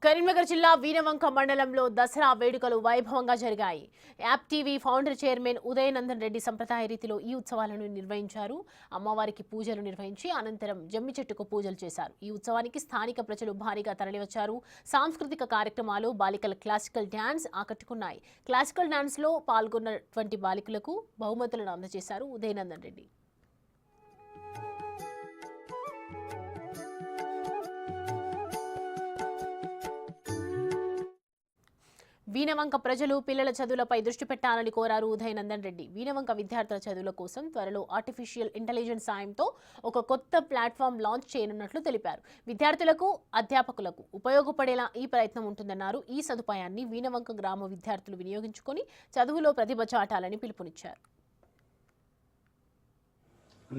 కరీంనగర్ జిల్లా వీనవంక మండలంలో దసరా వేడుకలు వైభవంగా జరిగాయి. App TV founder chairman Udayanandan Reddy సంప్రదాయ రీతిలో ఈ ఉత్సవాలను నిర్వహించారు. అమ్మవారికి పూజలు నిర్వహించి అనంతరం జమ్మి చెట్టుకు పూజలు చేశారు. ఈ ఉత్సవానికి స్థానిక ప్రజలు భారీగా తరలివచ్చారు. సాంస్కృతిక కార్యక్రమాలు, బాలికల క్లాసికల్ డ్యాన్స్ ఆకట్టుకున్నాయి. క్లాసికల్ డ్యాన్స్ లో పాల్గొన్నటువంటి బాలికలకు బహుమతులను అందజేశారు ఉదయనందన్ రెడ్డి. వీనవంక ప్రజలు పిల్లల చదువులపై దృష్టి పెట్టాలని కోరారు ఉదయనందన్ రెడ్డి. వీనవంక విద్యార్థుల చదువుల కోసం త్వరలో ఆర్టిఫిషియల్ ఇంటెలిజెన్స్ సాయంతో ఒక కొత్త ప్లాట్ఫామ్ లాంచ్ చేయనున్నట్లు తెలిపారు. విద్యార్థులకు, అధ్యాపకులకు ఉపయోగపడేలా ఈ ప్రయత్నం ఉంటుందన్నారు. ఈ సదుపాయాన్ని వీనవంక గ్రామ విద్యార్థులు వినియోగించుకొని చదువులో ప్రతిభ చాటాలని పిలుపునిచ్చారు.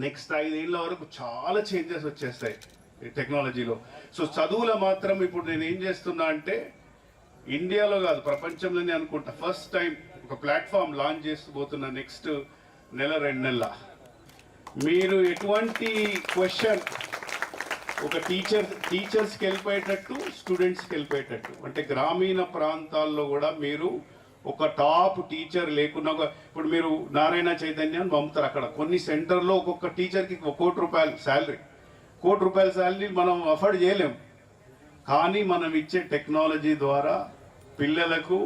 నెక్స్ట్ 5 ఏళ్ల వరకు చాలా చేంజెస్ వచ్చేస్తాయి టెక్నాలజీలో. సో చదువులో మాత్రం ఇప్పుడు నేను ఏం చేస్తున్నా అంటే ఇండియాలో కాదు ప్రపంచంలోనే అనుకుంటా ఫస్ట్ టైం ఒక ప్లాట్ఫామ్ లాంచ్ చేసిపోతున్న నెక్స్ట్ నెల 2 నెలల. మీరు ఎటువంటి క్వశ్చన్ ఒక టీచర్స్కి వెళ్ళిపోయేటట్టు, స్టూడెంట్స్కి వెళ్ళిపోయేటట్టు, అంటే గ్రామీణ ప్రాంతాల్లో కూడా మీరు ఒక టాప్ టీచర్ లేకున్నా, ఇప్పుడు మీరు నారాయణ చైతన్యాన్ని పంపుతారు, అక్కడ కొన్ని సెంటర్లో ఒక్కొక్క టీచర్కి 1 కోటి రూపాయలు శాలరీ, 1 కోటి రూపాయల శాలరీ మనం అఫోర్డ్ చేయలేం. కానీ మనం ఇచ్చే టెక్నాలజీ ద్వారా పిల్లలకు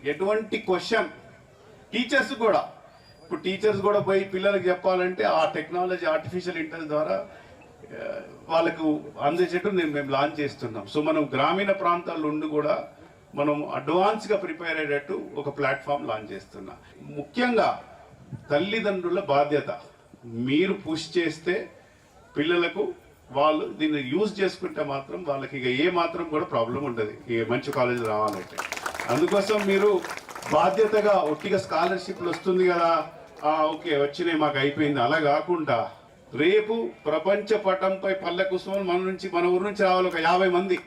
ఎటువంటి క్వశ్చన్ టీచర్స్ కూడా, ఇప్పుడు టీచర్స్ కూడా పోయి పిల్లలకు చెప్పాలంటే ఆ టెక్నాలజీ ఆర్టిఫిషియల్ ఇంటెలిజెన్స్ ద్వారా వాళ్ళకు అందేసేట్టు మేము లాంచ్ చేస్తున్నాం. సో మనం గ్రామీణ ప్రాంతాల్లో ఉండి కూడా మనం అడ్వాన్స్గా ప్రిపేర్ అయ్యేటట్టు ఒక ప్లాట్ఫామ్ లాంచ్ చేస్తున్నాం. ముఖ్యంగా తల్లిదండ్రుల బాధ్యత, మీరు పుష్ చేస్తే పిల్లలకు వాళ్ళు దీన్ని యూజ్ చేసుకుంటే మాత్రం వాళ్ళకి ఇక ఏ మాత్రం కూడా ప్రాబ్లం ఉండదు ఇక మంచి కాలేజ్ రావాలంటే. అందుకోసం మీరు బాధ్యతగా ఒట్టిగా స్కాలర్షిప్లు వస్తుంది కదా, ఓకే వచ్చినాయి మాకు అయిపోయింది, అలా కాకుండా రేపు ప్రపంచ పటంపై పల్లె కుసుమం మన ఊరు నుంచి రావాలి ఒక 50 మంది.